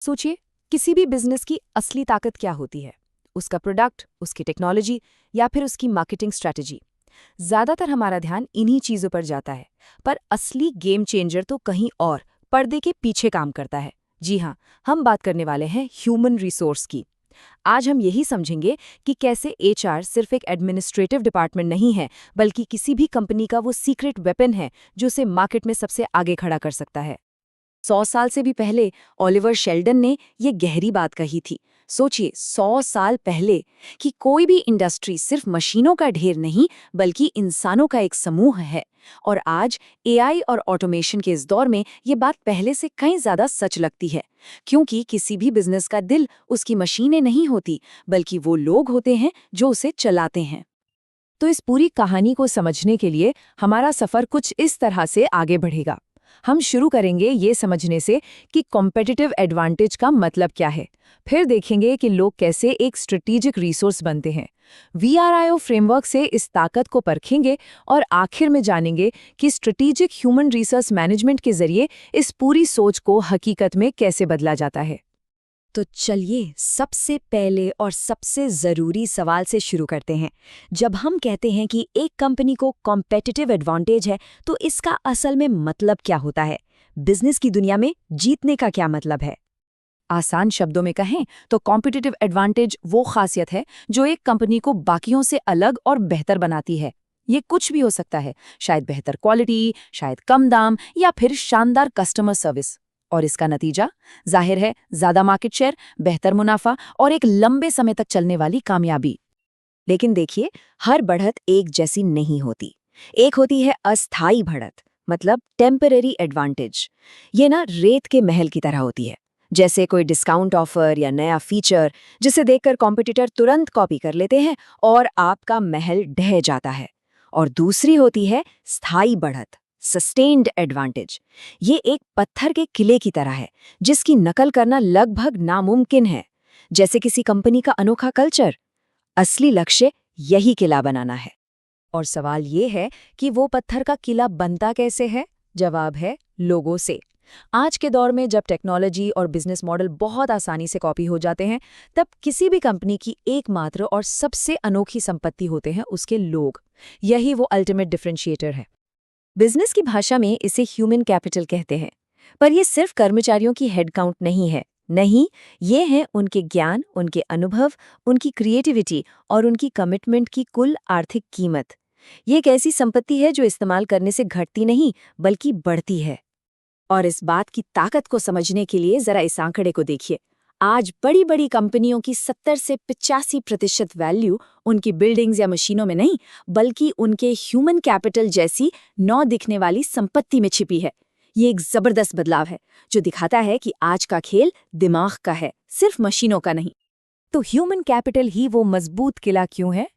सोचिए, किसी भी बिजनेस की असली ताकत क्या होती है? उसका प्रोडक्ट, उसकी टेक्नोलॉजी या फिर उसकी मार्केटिंग स्ट्रैटेजी। ज्यादातर हमारा ध्यान इन्हीं चीजों पर जाता है, पर असली गेम चेंजर तो कहीं और, पर्दे के पीछे काम करता है। जी हाँ, हम बात करने वाले हैं ह्यूमन रिसोर्स की। आज हम यही समझेंगे कि कैसे एचआर सिर्फ एक एडमिनिस्ट्रेटिव डिपार्टमेंट नहीं है, बल्कि किसी भी कंपनी का वो सीक्रेट वेपन है जो उसे मार्केट में सबसे आगे खड़ा कर सकता है। 100 साल से भी पहले ओलिवर शेल्डन ने ये गहरी बात कही थी। सोचिए, 100 साल पहले, कि कोई भी इंडस्ट्री सिर्फ मशीनों का ढेर नहीं, बल्कि इंसानों का एक समूह है। और आज एआई और ऑटोमेशन के इस दौर में ये बात पहले से कहीं ज्यादा सच लगती है, क्योंकि किसी भी बिजनेस का दिल उसकी मशीनें नहीं होती, बल्कि वो लोग होते हैं जो उसे चलाते हैं। तो इस पूरी कहानी को समझने के लिए हमारा सफर कुछ इस तरह से आगे बढ़ेगा। हम शुरू करेंगे ये समझने से कि कॉम्पिटिटिव एडवांटेज का मतलब क्या है। फिर देखेंगे कि लोग कैसे एक स्ट्रेटेजिक रिसोर्स बनते हैं। वीआरआईओ फ्रेमवर्क से इस ताकत को परखेंगे और आखिर में जानेंगे कि स्ट्रेटेजिक ह्यूमन रिसोर्स मैनेजमेंट के जरिए इस पूरी सोच को हकीकत में कैसे बदला जाता है। तो चलिए, सबसे पहले और सबसे ज़रूरी सवाल से शुरू करते हैं। जब हम कहते हैं कि एक कंपनी को कॉम्पिटिटिव एडवांटेज है, तो इसका असल में मतलब क्या होता है? बिजनेस की दुनिया में जीतने का क्या मतलब है? आसान शब्दों में कहें तो कॉम्पिटिटिव एडवांटेज वो खासियत है जो एक कंपनी को बाकियों से अलग और बेहतर बनाती है। ये कुछ भी हो सकता है, शायद बेहतर क्वालिटी, शायद कम दाम, या फिर शानदार कस्टमर सर्विस। और इसका नतीजा जाहिर है, ज्यादा मार्केट शेयर, बेहतर मुनाफा और एक लंबे समय तक चलने वाली कामयाबी। लेकिन देखिए, हर बढ़त एक जैसी नहीं होती। एक होती है अस्थायी बढ़त, मतलब टेम्पररी एडवांटेज। ये ना रेत के महल की तरह होती है, जैसे कोई डिस्काउंट ऑफर या नया फीचर जिसे देखकर कॉम्पिटिटर तुरंत कॉपी कर लेते हैं और आपका महल ढह जाता है। और दूसरी होती है स्थायी बढ़त, सस्टेन्ड एडवांटेज। ये एक पत्थर के किले की तरह है, जिसकी नकल करना लगभग नामुमकिन है। जैसे किसी कंपनी का अनोखा कल्चर। असली लक्ष्य यही किला बनाना है। और सवाल ये है कि वो पत्थर का किला बनता कैसे है? जवाब है, लोगों से। आज के दौर में जब टेक्नोलॉजी और बिजनेस मॉडल बहुत आसानी से कॉपी हो जाते हैं, तब किसी भी कंपनी की एकमात्र और सबसे अनोखी संपत्ति होते हैं उसके लोग। यही वो अल्टीमेट डिफरेंशिएटर है। बिजनेस की भाषा में इसे ह्यूमन कैपिटल कहते हैं। पर ये सिर्फ कर्मचारियों की हेडकाउंट नहीं है। नहीं, ये है उनके ज्ञान, उनके अनुभव, उनकी क्रिएटिविटी और उनकी कमिटमेंट की कुल आर्थिक कीमत। ये एक ऐसी संपत्ति है जो इस्तेमाल करने से घटती नहीं, बल्कि बढ़ती है। और इस बात की ताकत को समझने के लिए जरा इस आंकड़े को देखिए। आज बड़ी बड़ी कंपनियों की 70 से 85% वैल्यू उनकी बिल्डिंग्स या मशीनों में नहीं, बल्कि उनके ह्यूमन कैपिटल जैसी नौ दिखने वाली संपत्ति में छिपी है। ये एक जबरदस्त बदलाव है, जो दिखाता है कि आज का खेल दिमाग का है, सिर्फ मशीनों का नहीं। तो ह्यूमन कैपिटल ही वो मजबूत किला क्यों है?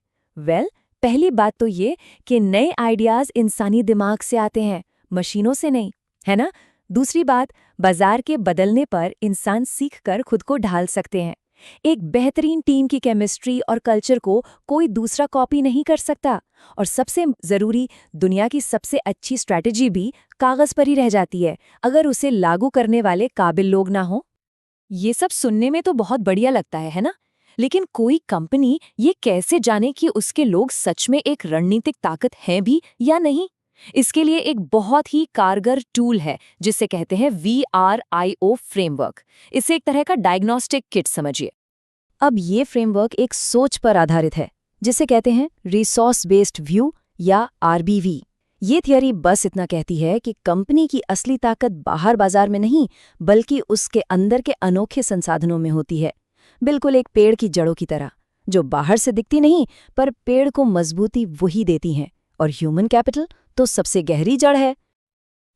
पहली बात तो ये कि नए आइडियाज इंसानी दिमाग से आते हैं, मशीनों से नहीं, है ना? दूसरी बात, बाजार के बदलने पर इंसान सीखकर खुद को ढाल सकते हैं। एक बेहतरीन टीम की केमिस्ट्री और कल्चर को कोई दूसरा कॉपी नहीं कर सकता। और सबसे जरूरी, दुनिया की सबसे अच्छी स्ट्रैटेजी भी कागज पर ही रह जाती है, अगर उसे लागू करने वाले काबिल लोग ना हो। ये सब सुनने में तो बहुत बढ़िया लगता है ना? लेकिन कोई कंपनी ये कैसे जाने कि उसके लोग सच में एक रणनीतिक ताकत हैं भी या नहीं? इसके लिए एक बहुत ही कारगर टूल है, जिसे कहते हैं VRIO फ्रेमवर्क। इसे एक तरह का डायग्नोस्टिक किट समझिए। अब ये फ्रेमवर्क एक सोच पर आधारित है, जिसे कहते हैं रिसोर्स बेस्ड व्यू या RBV। ये थियरी बस इतना कहती है कि कंपनी की असली ताकत बाहर बाजार में नहीं, बल्कि उसके अंदर के अनोखे संसाधनों में होती है। बिल्कुल एक पेड़ की जड़ों की तरह, जो बाहर से दिखती नहीं, पर पेड़ को मजबूती वही देती हैं। और ह्यूमन कैपिटल तो सबसे गहरी जड़ है।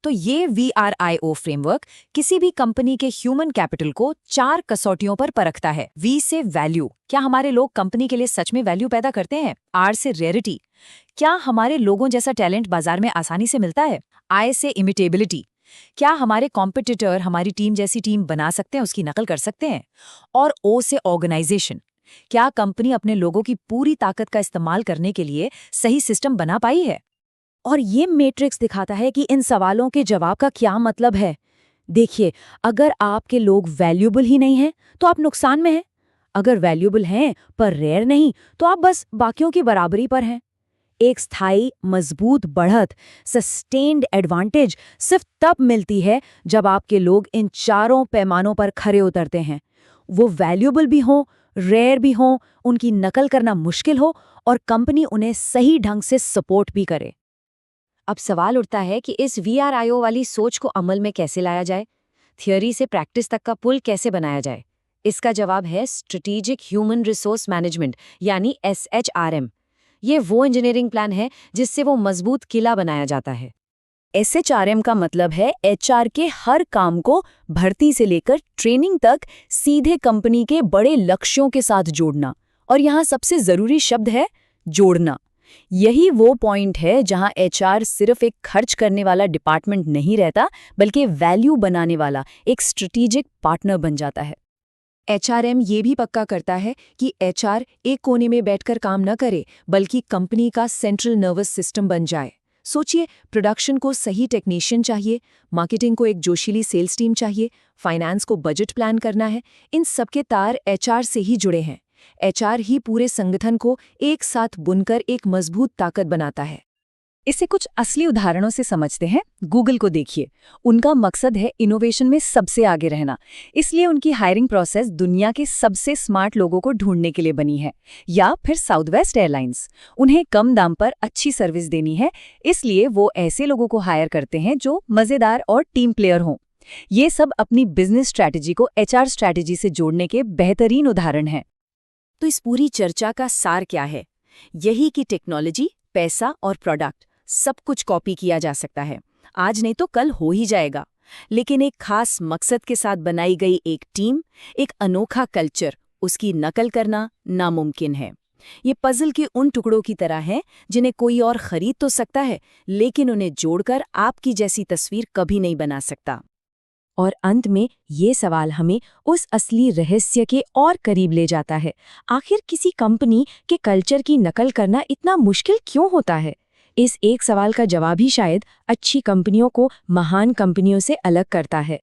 तो ये VRIO फ्रेमवर्क किसी भी कंपनी के ह्यूमन कैपिटल को 4 कसौटियों पर परखता है। V से वैल्यू, क्या हमारे लोग कंपनी के लिए सच में वैल्यू पैदा करते हैं? R से रेयरिटी, क्या हमारे लोगों जैसा टैलेंट बाजार में आसानी से मिलता है? I से इमिटेबिलिटी, क्या हमारे कॉम्पिटिटर हमारी टीम जैसी टीम बना सकते हैं, उसकी नकल कर सकते हैं? और O से ऑर्गेनाइजेशन, क्या कंपनी अपने लोगों की पूरी ताकत का इस्तेमाल करने के लिए सही सिस्टम बना पाई है? और ये मैट्रिक्स दिखाता है कि इन सवालों के जवाब का क्या मतलब है। देखिए, अगर आपके लोग वैल्यूएबल ही नहीं हैं, तो आप नुकसान में हैं। अगर वैल्यूएबल हैं पर रेयर नहीं, तो आप बस बाकियों की बराबरी पर हैं। एक स्थायी, मजबूत बढ़त, सस्टेन्ड एडवांटेज सिर्फ तब मिलती है जब आपके लोग इन चारों पैमानों पर खरे उतरते हैं। वो वैल्यूएबल भी हों, रेयर भी हों, उनकी नकल करना मुश्किल हो और कंपनी उन्हें सही ढंग से सपोर्ट भी करे। अब सवाल उठता है कि इस VRIO वाली सोच को अमल में कैसे लाया जाए, थियोरी से प्रैक्टिस तक का पुल कैसे बनाया जाए। इसका जवाब है स्ट्रेटेजिक ह्यूमन रिसोर्स मैनेजमेंट यानी SHRM। ये वो इंजीनियरिंग प्लान है जिससे वो मजबूत किला बनाया जाता है। SHRM का मतलब है HR के हर काम को भर्ती से लेकर ट्रेनिंग तक सीधे कंपनी के बड़े लक्ष्यों के साथ जोड़ना। और यहाँ सबसे जरूरी शब्द है जोड़ना। यही वो पॉइंट है जहां HR सिर्फ एक खर्च करने वाला डिपार्टमेंट नहीं रहता, बल्कि वैल्यू बनाने वाला एक स्ट्रेटेजिक पार्टनर बन जाता है। HRM ये भी पक्का करता है कि HR एक कोने में बैठकर काम न करे, बल्कि कंपनी का सेंट्रल नर्वस सिस्टम बन जाए। सोचिए, प्रोडक्शन को सही टेक्नीशियन चाहिए, मार्केटिंग को एक जोशीली सेल्स टीम चाहिए, फाइनेंस को बजट प्लान करना है। इन सबके तार HR से ही जुड़े हैं। HR ही पूरे संगठन को एक साथ बुनकर एक मजबूत ताकत बनाता है। इसे कुछ असली उदाहरणों से समझते हैं। गूगल को देखिए, उनका मकसद है इनोवेशन में सबसे आगे रहना, इसलिए उनकी हायरिंग प्रोसेस दुनिया के सबसे स्मार्ट लोगों को ढूंढने के लिए बनी है। या फिर साउथवेस्ट एयरलाइंस, उन्हें कम दाम पर अच्छी सर्विस देनी है, इसलिए वो ऐसे लोगों को हायर करते हैं जो मजेदार और टीम प्लेयर हों। ये सब अपनी बिजनेस स्ट्रैटेजी को HR स्ट्रैटेजी से जोड़ने के बेहतरीन उदाहरण हैं। तो इस पूरी चर्चा का सार क्या है? यही कि टेक्नोलॉजी, पैसा और प्रोडक्ट सब कुछ कॉपी किया जा सकता है, आज नहीं तो कल हो ही जाएगा। लेकिन एक खास मकसद के साथ बनाई गई एक टीम, एक अनोखा कल्चर, उसकी नकल करना नामुमकिन है। ये पजल के उन टुकड़ों की तरह हैं जिन्हें कोई और खरीद तो सकता है, लेकिन उन्हें जोड़कर आपकी जैसी तस्वीर कभी नहीं बना सकता। और अंत में ये सवाल हमें उस असली रहस्य के और करीब ले जाता है। आखिर किसी कंपनी के कल्चर की नकल करना इतना मुश्किल क्यों होता है? इस एक सवाल का जवाब ही शायद अच्छी कंपनियों को महान कंपनियों से अलग करता है।